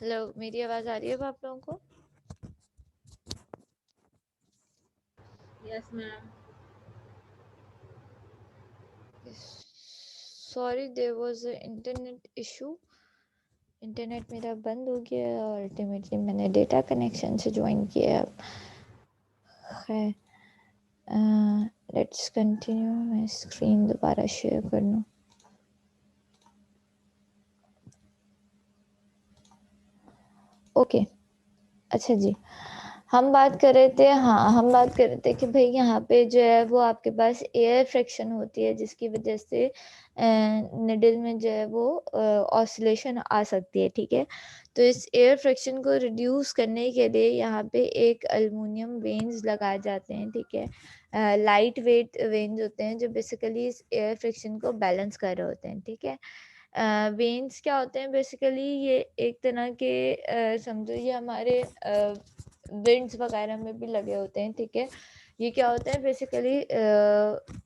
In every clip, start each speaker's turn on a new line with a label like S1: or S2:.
S1: Hello, मेरी आवाज़ आ रही है अब आप लोगों को?
S2: Yes, ma'am.
S1: Sorry, there was a internet issue. Internet मेरा बंद हो गया और अल्टीमेटली मैंने डेटा कनेक्शन से ज्वाइन किया अब। खैर, लेट्स कंटिन्यू। मैं स्क्रीन दोबारा शेयर कर लूँ। ओके, अच्छा जी। हम बात कर रहे थे, हाँ, हम बात कर रहे थे कि भई यहाँ पे जो है वो आपके पास एयर फ्रिक्शन होती है, जिसकी वज़ह से निडल में जो है वो ऑसिलेशन आ सकती है, ठीक है? तो इस एयर फ्रिक्शन को रिड्यूस करने के लिए यहाँ पे एक एल्युमिनियम वेन्स लगाए जाते हैं, ठीक है? लाइट वेट वेन्स होते हैं जो बेसिकली इस एयर फ्रिक्शन को बैलेंस कर रहे होते हैं, ठीक है? वेन्स क्या होते हैं बेसिकली, ये एक तरह के समझो ये हमारे विंड्स वगैरह में भी लगे होते हैं, ठीक है? ये क्या होता है बेसिकली,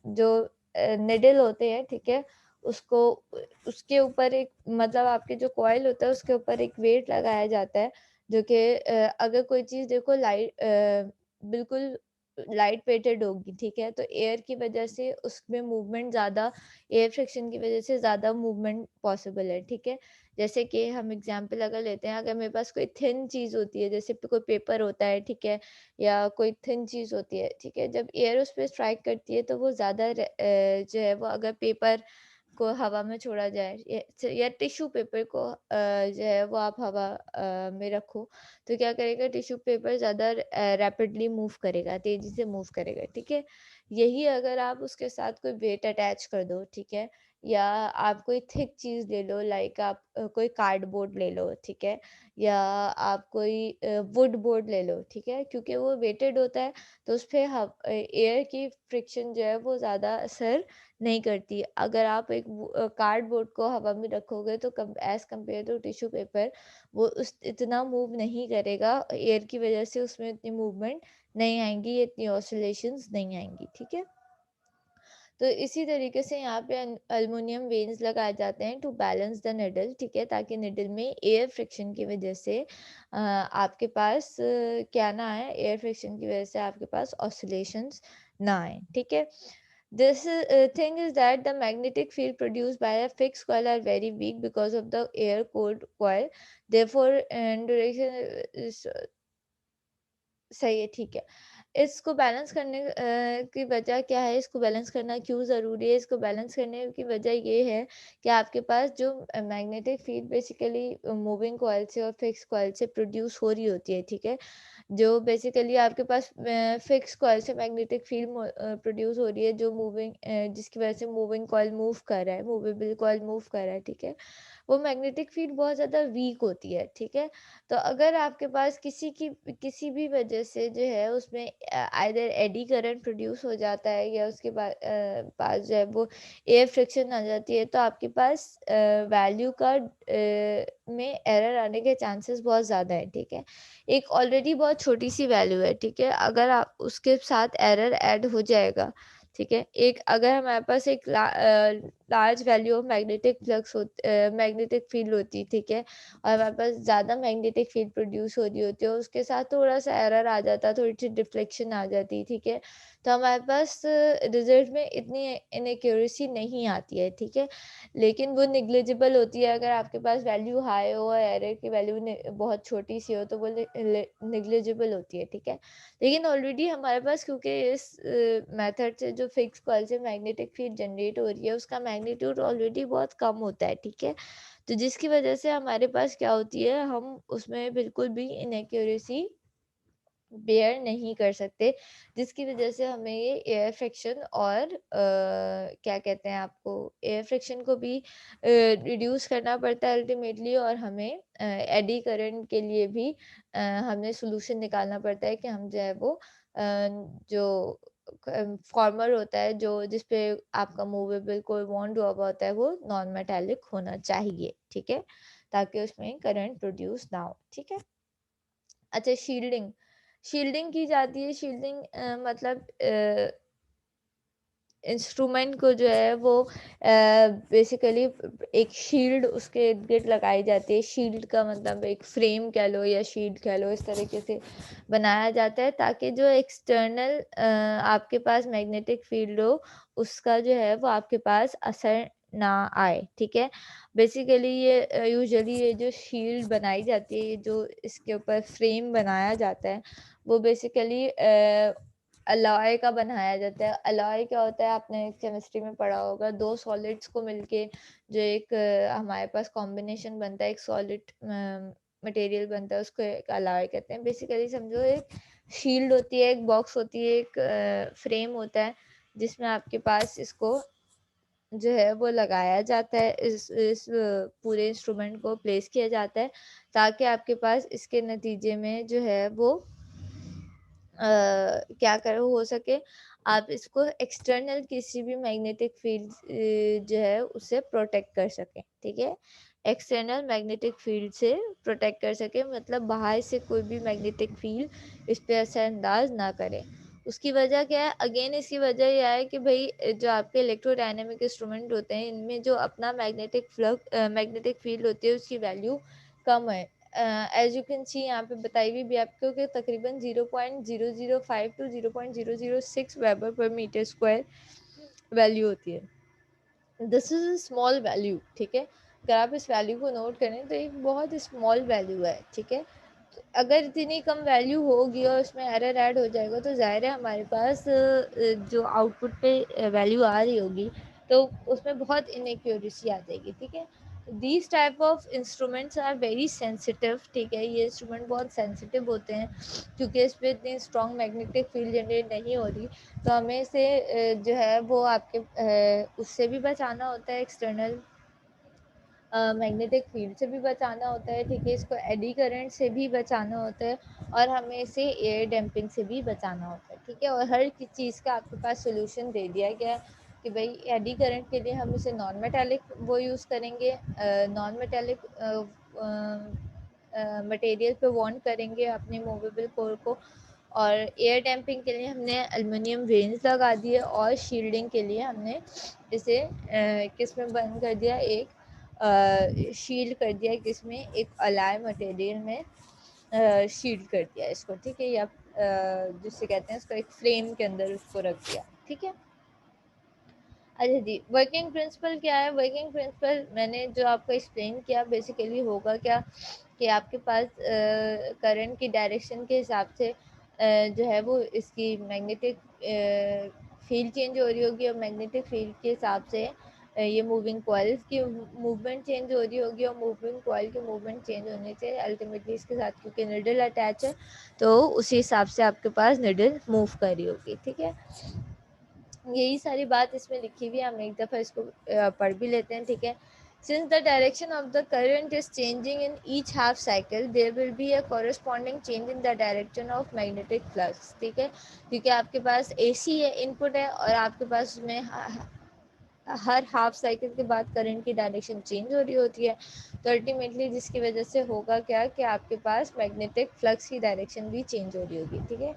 S1: जो निडल होते हैं, ठीक है? उसको उसके ऊपर एक, मतलब आपके जो कॉइल होता है उसके ऊपर एक वेट लगाया जाता है, जो कि अगर कोई चीज़ देखो बिल्कुल लाइट वेटेड होगी, ठीक है? तो एयर की वज़ह से उसमें मूवमेंट ज़्यादा, एयर फ्रिक्शन की वज़ह से ज़्यादा मूवमेंट पॉसिबल है, ठीक है? जैसे कि हम एग्ज़ाम्पल अगर लेते हैं, अगर मेरे पास कोई थिन चीज़ होती है, जैसे कोई पेपर होता है, ठीक है? या कोई थिन चीज़ होती है, ठीक है? जब एयर उस पे स्ट्राइक करती है तो वो ज़्यादा जो है वो, अगर पेपर को हवा में छोड़ा जाए या टिश्यू पेपर को जो है वो आप हवा में रखो, तो क्या करेगा, टिश्यू पेपर ज़्यादा रैपिडली मूव करेगा, तेज़ी से मूव करेगा, ठीक है? यही अगर आप उसके साथ कोई वेट अटैच कर दो, ठीक है? या आप कोई थिक चीज़ ले लो, लाइक आप कोई कार्डबोर्ड ले लो, ठीक है? या आप कोई वुड बोर्ड ले लो, ठीक है? क्योंकि वो वेटेड होता है, तो उसपे एयर की फ्रिक्शन जो है वो ज़्यादा असर नहीं करती। अगर आप एक कार्डबोर्ड को हवा में रखोगे तो कम as compare to tissue paper, वो उस इतना मूव नहीं करेगा, एयर की वज़ह से उसमें इतनी मूवमेंट नहीं आएँगी, इतनी ऑसिलेशंस नहीं आएँगी, ठीक है? तो इसी तरीके से यहाँ पे एल्युमिनियम वेन्स लगाए जाते हैं टू बैलेंस द निडल, ठीक है? ताकि निडल में एयर फ्रिक्शन की वजह से आपके पास क्या ना आए, एयर फ्रिक्शन की वजह से आपके पास ऑसिलेशंस ना आए, ठीक है? Thing is that the magnetic field produced by a fixed coil are very weak because of the air cooled coil. Therefore, duration is सही है, ठीक है। इसको बैलेंस करने की वजह क्या है, इसको बैलेंस करना क्यों ज़रूरी है? इसको बैलेंस करने की वजह ये है कि आपके पास जो magnetic field basically moving coil से और फिक्स्ड कॉइल से प्रोड्यूस हो रही होती है, ठीक है? जो बेसिकली आपके पास फिक्स्ड कॉइल से मैग्नेटिक फील्ड प्रोड्यूस हो रही है, जो जिसकी वजह से मूविंग कॉइल मूव कर रहा है, मूवेबल कॉइल मूव कर रहा है, ठीक है? वो मैग्नेटिक फील्ड बहुत ज़्यादा वीक होती है, ठीक है? तो अगर आपके पास किसी भी वजह से जो है उसमें आइदर एडी करंट प्रोड्यूस हो जाता है या उसके पास जो है वो एयर फ्रिक्शन आ जाती है, तो आपके पास वैल्यू का में एरर आने के चांसेस बहुत ज़्यादा है, ठीक है? एक ऑलरेडी बहुत छोटी सी वैल्यू है, ठीक है? अगर आप उसके साथ एरर ऐड हो जाएगा, ठीक है? एक अगर हमारे पास एक large value of magnetic field होती, ठीक है? और हमारे पास ज़्यादा मैग्नेटिक फील्ड प्रोड्यूस हो रही होती है और उसके साथ थोड़ा-सा एरर आ जाता, थोड़ी-सी डिफ्लेक्शन आ जाती, ठीक है? तो हमारे पास रिज़ल्ट में इतनी इनएक्यूरेसी नहीं आती है, ठीक है? लेकिन वो नेग्लिजिबल होती है, अगर आपके पास वैल्यू हाई हो और एरर की वैल्यू ने बहुत छोटी-सी हो तो वो नेग्लिजिबल होती है, ठीक है? लेकिन ऑलरेडी हमारे पास, क्योंकि इस मेथड से जो फिक्स कॉइल से मैग्नेटिक फील्ड जनरेट हो रही है उसका मैग्नीट्यूड ऑलरेडी बहुत कम होता है, ठीक है? तो जिसकी वजह से हमारे पास क्या होती है, हम उसमें बिल्कुल भी इनएक्यूरेसी बेयर नहीं कर सकते, जिसकी वजह से हमें ये एयर फ्रिक्शन और क्या कहते हैं आपको, एयर फ्रिक्शन को भी रिड्यूस करना पड़ता है अल्टीमेटली, और हमें एडी करंट के लिए भी हमें सॉल्यूशन निकालना पड़ता है कि हम जो है वो जो फॉर्मर होता है, जो जिसपे आपका मूवेबल कोई बॉन्ड हुआ हुआ होता है, वो नॉन मेटालिक होना चाहिए, ठीक है? ताकि उसमें करंट प्रोड्यूस ना हो, ठीक है? अच्छा, शील्डिंग की जाती है। शील्डिंग मतलब इंस्ट्रूमेंट को जो है वो बेसिकली एक शील्ड उसके इर्द गिर्द लगाई जाती है। शील्ड का मतलब एक फ्रेम कह लो या शील्ड कह लो, इस तरीके से बनाया जाता है ताकि जो एक्सटर्नल आपके पास मैग्नेटिक फील्ड हो उसका जो है वो आपके पास असर ना आए, ठीक है। बेसिकली ये यूजुअली ये जो शील्ड बनाई जाती है, ये जो इसके ऊपर फ्रेम बनाया जाता है, वो बेसिकली अलॉय का बनाया जाता है। अलॉय क्या होता है, आपने केमिस्ट्री में पढ़ा होगा, 2 सॉलिड्स को मिलके जो एक हमारे पास कॉम्बिनेशन बनता है, एक सॉलिड मटेरियल बनता है, उसको एक अलॉय कहते हैं। बेसिकली समझो एक शील्ड होती है, एक बॉक्स होती है, एक फ्रेम होता है, जिसमें आपके पास इसको जो है वो लगाया जाता है, इस पूरे इंस्ट्रूमेंट को प्लेस किया जाता है, ताकि आपके पास इसके नतीजे में जो है वो क्या करो हो सके, आप इसको एक्सटर्नल किसी भी मैग्नेटिक फील्ड जो है उससे प्रोटेक्ट कर सकें, ठीक है। एक्सटर्नल मैग्नेटिक फील्ड से प्रोटेक्ट कर सकें, मतलब बाहर से कोई भी मैग्नेटिक फील्ड इस पे असरअंदाज ना करे। उसकी वजह क्या है, अगेन इसकी वजह यह है कि भाई जो आपके इलेक्ट्रोडायनेमिक इंस्ट्रूमेंट होते हैं, इनमें जो अपना मैग्नेटिक फील्ड होती है उसकी वैल्यू कम है। एज यू कैन सी यहाँ पे बताई हुई भी आपको कि तकरीबन 0.005 टू 0.006 वेबर पर मीटर स्क्वायर वैल्यू होती है। This is a small value, ठीक है। अगर आप इस वैल्यू को नोट करें तो एक बहुत स्मॉल वैल्यू है, ठीक है। तो अगर इतनी कम वैल्यू होगी और उसमें एरर ऐड हो जाएगा तो ज़ाहिर है हमारे पास जो आउटपुट पे वैल्यू आ रही होगी तो उसमें बहुत इनएक्यूरेसी आ जाएगी, ठीक है। These type of instruments are very sensitive, ठीक है। ये इंस्ट्रूमेंट बहुत सेंसिटिव होते हैं क्योंकि इस पर इतनी स्ट्रॉन्ग मैग्नेटिक फील्ड जनरेट नहीं हो रही, तो हमें इसे जो है वो आपके उससे भी बचाना होता है, एक्सटर्नल मैग्नेटिक फील्ड से भी बचाना होता है, ठीक है। इसको एडी करंट से भी बचाना होता है और हमें इसे एयर डैम्पिंग से भी बचाना होता है, ठीक है। और हर चीज़ का आपके पास सोल्यूशन दे दिया गया है कि भाई एडी करंट के लिए हम इसे नॉन मेटालिक वो यूज़ करेंगे, नॉन मेटालिक मटेरियल पे बॉन्ड करेंगे अपने मूवेबल कोर को। और एयर डैम्पिंग के लिए हमने एल्युमिनियम वेन्स लगा दिए और शील्डिंग के लिए हमने इसे किस में बंद कर दिया, एक शील्ड कर दिया, किसमें, एक अलाय मटेरियल में शील्ड कर दिया इसको, ठीक है। या जिससे कहते हैं उसको एक फ्रेम के अंदर उसको रख दिया, ठीक है। अच्छा जी, वर्किंग प्रिंसिपल क्या है? वर्किंग प्रिंसिपल मैंने जो आपको एक्सप्लेन किया, बेसिकली होगा क्या कि आपके पास करंट की डायरेक्शन के हिसाब से जो है वो इसकी मैग्नेटिक फील्ड चेंज हो रही होगी और मैग्नेटिक फील्ड के हिसाब से ये मूविंग कॉइल्स की मूवमेंट चेंज हो रही होगी और मूविंग कॉइल की मूवमेंट चेंज होने से अल्टीमेटली इसके साथ क्योंकि निडल अटैच है तो उसी हिसाब से आपके पास निडल मूव कर रही होगी, ठीक है। यही सारी बात इसमें लिखी हुई है, हम एक दफ़ा इसको पढ़ भी लेते हैं, ठीक है। Since the direction of the current is changing in each half cycle, there will be a corresponding change in the direction of magnetic flux, ठीक है। क्योंकि आपके पास AC है, इनपुट है, और आपके पास उसमें हर हाफ साइकिल के बाद करंट की डायरेक्शन चेंज हो रही होती है, तो अल्टीमेटली जिसकी वजह से होगा क्या कि आपके पास मैग्नेटिक फ्लक्स की डायरेक्शन भी चेंज हो रही होगी, ठीक है।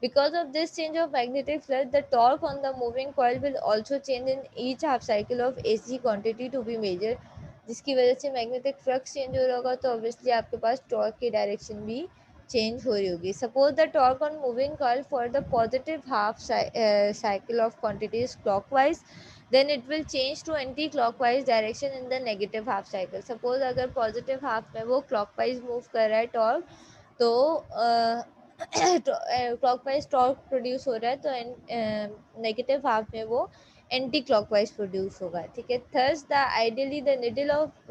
S1: Because of this change of magnetic flux, the torque on the moving coil will also change in each half cycle of AC quantity to be measured, जिसकी वजह से मैग्नेटिक फ्लक्स चेंज हो रहा होगा तो ऑब्वियसली आपके पास टॉर्क की direction भी चेंज हो रही होगी। Suppose the torque on moving coil for the positive half cycle of quantity is clockwise, then it will change to anti clockwise direction in the negative half cycle. Suppose अगर positive half में वो clockwise move कर रहा है torque, तो clockwise torque produce हो रहा है, तो नेगेटिव हाफ में वो एंटी क्लॉकवाइज प्रोड्यूस होगा, ठीक है। Thus the ideally the needle of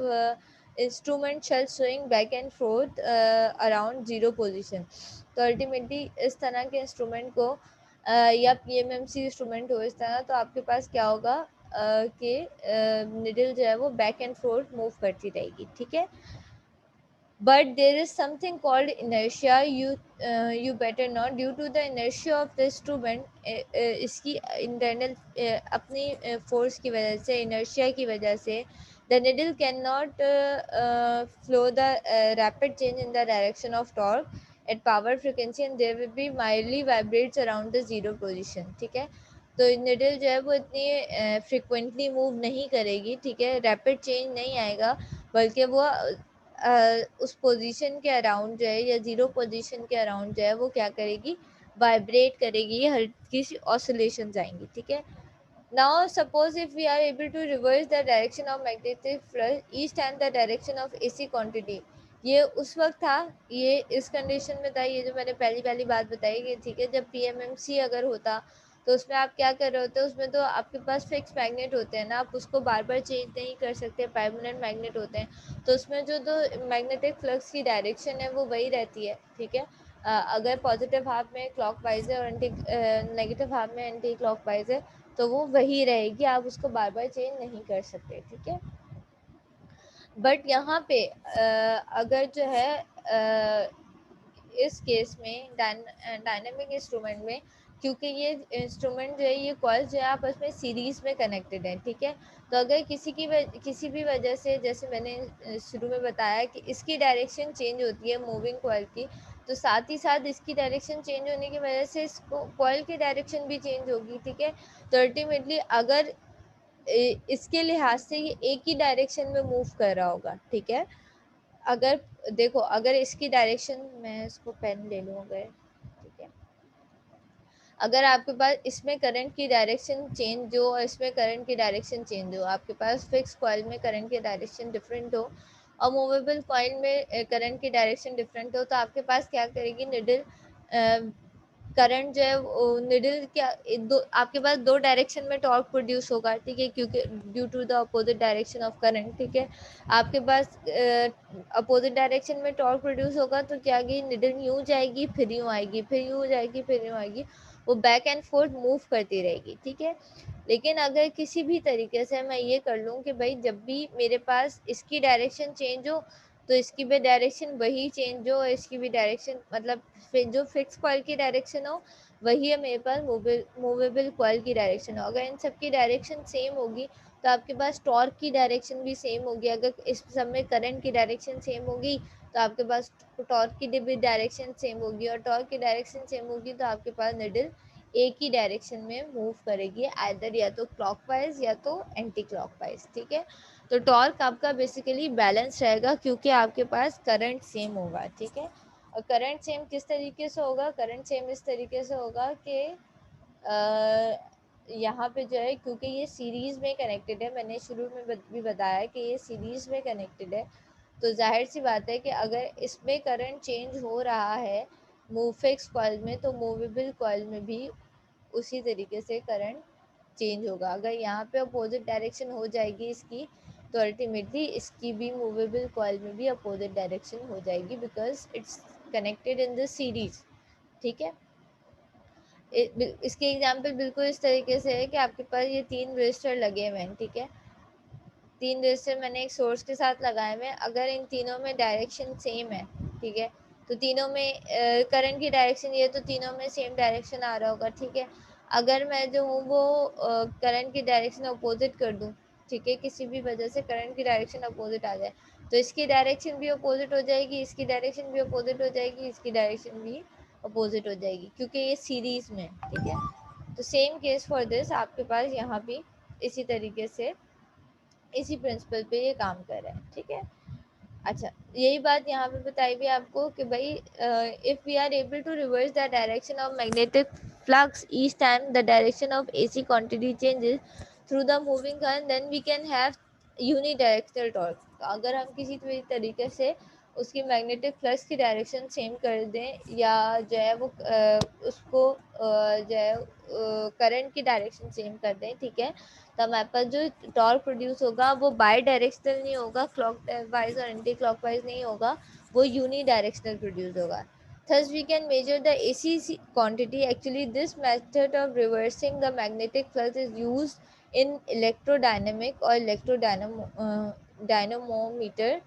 S1: instrument shall swing back and forth around zero position, तो अल्टीमेटली इस तरह के इंस्ट्रूमेंट को या पीएमएमसी इंस्ट्रूमेंट हो इस तरह, तो आपके पास क्या होगा कि निडल जो है वो बैक एंड फोर्थ मूव करती रहेगी, ठीक है। But there is something called inertia, you better not, due to the inertia of the instrument, इसकी internal अपनी force की वजह से, inertia की वजह से, the needle cannot flow the rapid change in the direction of torque at power frequency and there will be mildly vibrates around the zero position, ठीक है। तो निडल जो है वो इतनी फ्रिक्वेंटली मूव नहीं करेगी, ठीक है, रैपिड चेंज नहीं आएगा, बल्कि वो उस पोजीशन के अराउंड जो है या ज़ीरो पोजीशन के अराउंड जो है वो क्या करेगी, वाइब्रेट करेगी, हर किसी ऑसिलेशंस आएंगी, ठीक है। Now suppose if we are able to reverse the direction of magnetic flux east and the direction of AC quantity, ये उस वक्त था, ये इस कंडीशन में था, ये जो मैंने पहली बात बताई कि ठीक है, जब पीएमएमसी अगर होता तो उसमें आप क्या कर रहे होते, उसमें तो आपके पास फिक्स मैग्नेट होते हैं ना, आप उसको बार बार चेंज नहीं कर सकते, परमानेंट मैग्नेट होते हैं, तो उसमें जो तो मैग्नेटिक फ्लक्स की डायरेक्शन है वो वही रहती है, ठीक है। अगर पॉजिटिव हाफ में क्लॉकवाइज है और नेगेटिव हाफ में एंटी क्लॉकवाइज है, तो वो वही रहेगी, आप उसको बार बार चेंज नहीं कर सकते, ठीक है। बट यहाँ पे अगर जो है इस केस में डायनेमिक इंस्ट्रूमेंट में, क्योंकि ये इंस्ट्रूमेंट जो है, ये कॉइल जो है आपस में सीरीज में कनेक्टेड है, ठीक है। तो अगर किसी भी वजह से, जैसे मैंने शुरू में बताया कि इसकी डायरेक्शन चेंज होती है मूविंग कॉइल की, तो साथ ही साथ इसकी डायरेक्शन चेंज होने की वजह से इसको कॉइल की डायरेक्शन भी चेंज होगी, ठीक है। तो अल्टीमेटली अगर इसके लिहाज से ये एक ही डायरेक्शन में मूव कर रहा होगा, ठीक है। अगर देखो, अगर इसकी डायरेक्शन, मैं इसको पेन ले लूँ अगर, ठीक है, अगर आपके पास इसमें करंट की डायरेक्शन चेंज हो और इसमें करंट की डायरेक्शन चेंज हो, आपके पास फिक्स कॉइल में करंट की डायरेक्शन डिफरेंट हो और मूवेबल कॉइल में करंट की डायरेक्शन डिफरेंट हो, तो आपके पास क्या करेगी निडल, करंट जो है वो निडल क्या, दो आपके पास दो डायरेक्शन में टॉर्क प्रोड्यूस होगा, ठीक है, क्योंकि due to the opposite direction of current, ठीक है। आपके पास अपोजिट डायरेक्शन में टॉर्क प्रोड्यूस होगा, तो क्या आगे निडल यूँ जाएगी फिर यूँ आएगी, फिर यूँ जाएगी फिर यूँ आएगी, वो बैक एंड फोर्थ मूव करती रहेगी, ठीक है। लेकिन अगर किसी भी तरीके से मैं ये कर लूँ कि भाई जब भी मेरे पास इसकी डायरेक्शन चेंज हो, तो इसकी भी डायरेक्शन वही चेंज हो, इसकी भी डायरेक्शन मतलब जो फिक्स कॉइल की डायरेक्शन हो वही है मेरे पास मूवेबल कॉइल की डायरेक्शन हो, अगर इन सब की डायरेक्शन सेम होगी तो आपके पास टॉर्क की डायरेक्शन भी सेम होगी, अगर इस सब में करंट की डायरेक्शन सेम होगी तो आपके पास टॉर्क की भी डायरेक्शन सेम होगी, और टॉर्क की डायरेक्शन सेम होगी तो आपके पास निडल एक ही डायरेक्शन में मूव करेगी, आइदर या तो क्लॉकवाइज या तो एंटी क्लॉकवाइज, ठीक है। तो टॉर्क आपका बेसिकली बैलेंस रहेगा क्योंकि आपके पास करंट सेम होगा, ठीक है। और करंट सेम किस तरीके से होगा, करंट सेम इस तरीके से होगा कि यहाँ पे जो है, क्योंकि ये सीरीज़ में कनेक्टेड है, मैंने शुरू में भी बताया कि ये सीरीज़ में कनेक्टेड है, तो जाहिर सी बात है कि अगर इसमें करंट चेंज हो रहा है मूव फिक्स कॉइल में, तो मूवेबल कॉइल में भी उसी तरीके से करंट चेंज होगा। अगर यहाँ पे अपोजिट डायरेक्शन हो जाएगी इसकी, तो अल्टीमेटली इसकी भी मूवेबल कॉइल में भी अपोजिट डायरेक्शन हो जाएगी, because it's connected in the series, ठीक है। इसके एग्जाम्पल बिल्कुल इस तरीके से है कि आपके पास ये 3 रजिस्टर लगे हुए हैं, ठीक है। 3 रजिस्टर मैंने एक सोर्स के साथ लगाए हुए हैं, अगर इन तीनों में डायरेक्शन सेम है, ठीक है, तो तीनों में करंट की डायरेक्शन ये, तो तीनों में सेम डायरेक्शन आ रहा होगा, ठीक है। अगर मैं जो हूँ वो करंट की डायरेक्शन अपोजिट कर दूँ, ठीक है, किसी भी वजह से करंट की डायरेक्शन अपोजिट आ जाए, तो इसकी डायरेक्शन भी अपोजिट हो जाएगी, इसकी डायरेक्शन भी अपोजिट हो जाएगी, इसकी डायरेक्शन भी अपोजिट हो जाएगी, क्योंकि ये सीरीज में, ठीक है। तो सेम केस फॉर दिस, आपके पास यहाँ भी इसी तरीके से इसी प्रिंसिपल पे ये काम कर रहा है, ठीक है। अच्छा, यही बात यहाँ पे बताई भी आपको कि भाई if we are able to reverse the direction of magnetic flux each time the direction of AC quantity changes through the moving current, then we can have unidirectional torque. तो अगर हम किसी भी तरीके से उसकी मैग्नेटिक फ्लक्स की direction same कर दें, या जो है वो उसको जो है करंट की डायरेक्शन सेम कर दें, ठीक है, तो हमारे पास जो टॉर्क प्रोड्यूस होगा वो बाई डायरेक्शनल नहीं होगा, क्लॉक वाइज और एंटी क्लॉकवाइज नहीं होगा, वो यूनी डायरेक्शनल प्रोड्यूस होगा। Thus we can measure the AC quantity. Actually, this method of reversing the magnetic flux is used in electrodynamic or dynamometer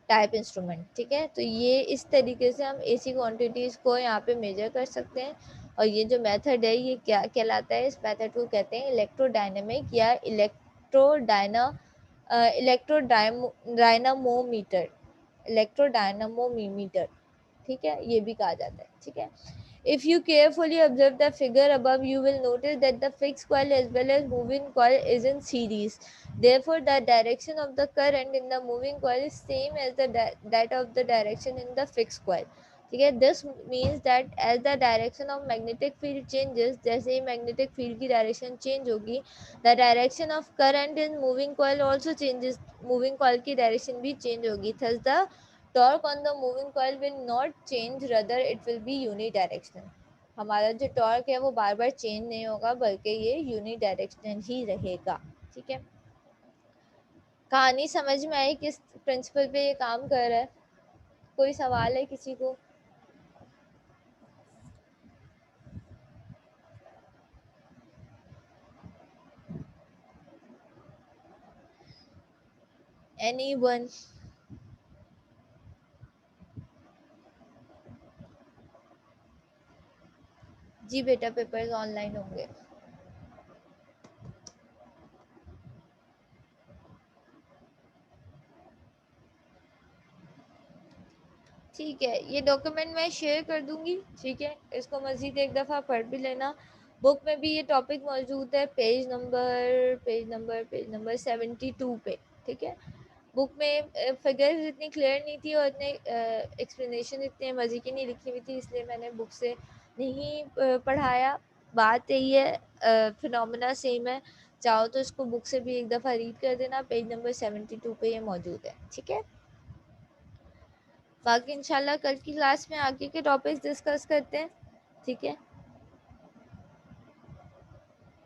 S1: type instrument, ठीक है। तो ये इस तरीके से हम एसी क्वांटिटीज़ को यहाँ पे मेजर कर सकते हैं, और ये जो मेथड है ये क्या कहलाता है, इस मेथड को कहते हैं इलेक्ट्रोडायनेमिक या इलेक्ट्रोडायनामोमीटर, इलेक्ट्रोडायनामोमीटर, ठीक है, ये भी कहा जाता है, ठीक है। If you carefully observe the figure above, you will notice that the fixed coil as well as moving coil is in series. Therefore, the direction of the current in the moving coil is same as that of the direction in the fixed coil. Okay, this means that as the direction of magnetic field changes, जैसे ही magnetic field की direction change होगी, the direction of current in moving coil also changes. Moving coil की direction भी change होगी. Thus, the torque on the moving coil will not change, rather it will be unidirectional. हमारा जो torque है वो बार बार change नहीं होगा, बल्कि ये यूनिडायरेक्शनल ही रहेगा. ठीक है, कहानी समझ में आई किस प्रिंसिपल पे ये काम कर रहा है? कोई सवाल है किसी को? Anyone? जी बेटा, पेपर्स ऑनलाइन होंगे. ठीक है, ये डॉक्यूमेंट मैं शेयर कर दूंगी. ठीक है, इसको मज़ीद एक दफ़ा पढ़ भी लेना. बुक में भी ये टॉपिक मौजूद है, पेज नंबर 72 पे. ठीक है, बुक में फिगर्स इतनी क्लियर नहीं थी और इतने एक्सप्लेनेशन इतने मज़े की नहीं लिखी हुई थी, इसलिए मैंने बुक से नहीं पढ़ाया. बात यही है, फिनोमेना सेम है. चाहो तो इसको बुक से भी एक दफ़ा रीड कर देना, पेज नंबर 72 पे ये मौजूद है. ठीक है, बाकी इंशाल्लाह कल की क्लास में आगे के टॉपिक्स डिस्कस करते हैं. ठीक है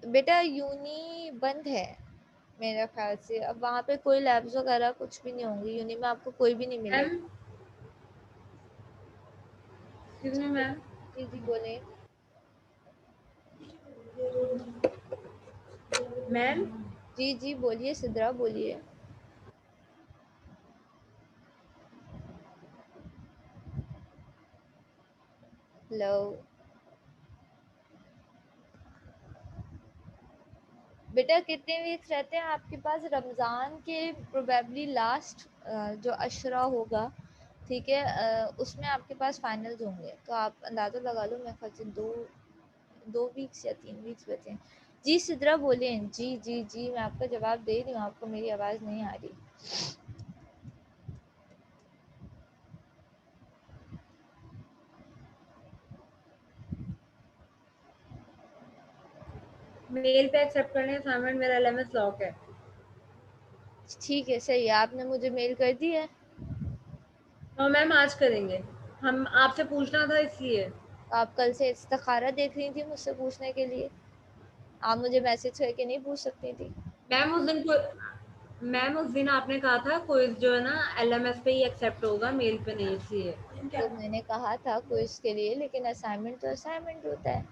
S1: बेटा, यूनी बंद है मेरा ख्याल से. अब वहाँ पे कोई लैब्स वगैरह कुछ भी नहीं होंगी. यूनी में आपको कोई भी नहीं
S2: मैम,
S1: मिलेगा.
S2: एक्सक्यूज मी
S1: जी
S2: मैम.
S1: जी जी बोले.
S2: मैम,
S1: जी जी बोलिए सिद्रा, बोलिए. हेलो बेटा, कितने वीक्स रहते हैं आपके पास? रमज़ान के प्रोबेबली लास्ट जो अशरा होगा, ठीक है, उसमें आपके पास फाइनल्स होंगे. तो आप अंदाज़ा लगा लो, मेरे ख्याल से 2 वीक्स या 3 वीक्स बचे हैं. जी सिद्रा बोलिए. जी जी जी मैं आपका जवाब दे रही हूँ, आपको मेरी आवाज़ नहीं आ रही.
S2: मेल पे एक्सेप्ट करने असाइनमेंट मेरा एलएमएस लॉक है.
S1: ठीक है, सही है, आपने मुझे मेल कर दी है.
S2: तो मैम आज करेंगे, हम आपसे पूछना था इसलिए.
S1: आप कल से इस्तिखारा देख रही थी मुझसे पूछने के लिए, आप मुझे मैसेज करके नहीं पूछ सकती थी?
S2: मैम उस दिन मैम उस दिन आपने कहा था क्विज जो है ना एलएमएस पे ही एक्सेप्ट होगा, मेल पे नहीं, इसलिए.
S1: तो मैंने कहा था क्विज के लिए, लेकिन असाइनमेंट तो असाइनमेंट होता है.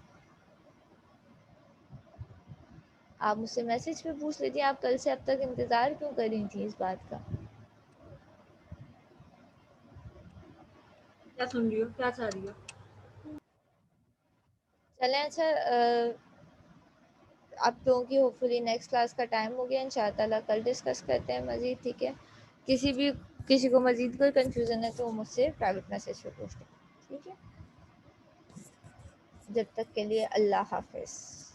S1: आप मुझसे मैसेज पे पूछ लेती. आप कल से अब तक इंतज़ार क्यों कर रही थी इस बात का?
S2: क्या सुन रही हो, क्या चाह रही हो?
S1: चलें, अच्छा, आप लोगों की होपफुली नेक्स्ट क्लास का टाइम हो गया. इंशाअल्लाह कल डिस्कस करते हैं मज़ीद. ठीक है, किसी को मज़ीद कोई कंफ्यूजन है तो वो मुझसे प्राइवेट मैसेज पे पूछ लें. ठीक है, जब तक के लिए अल्लाह हाफिज़.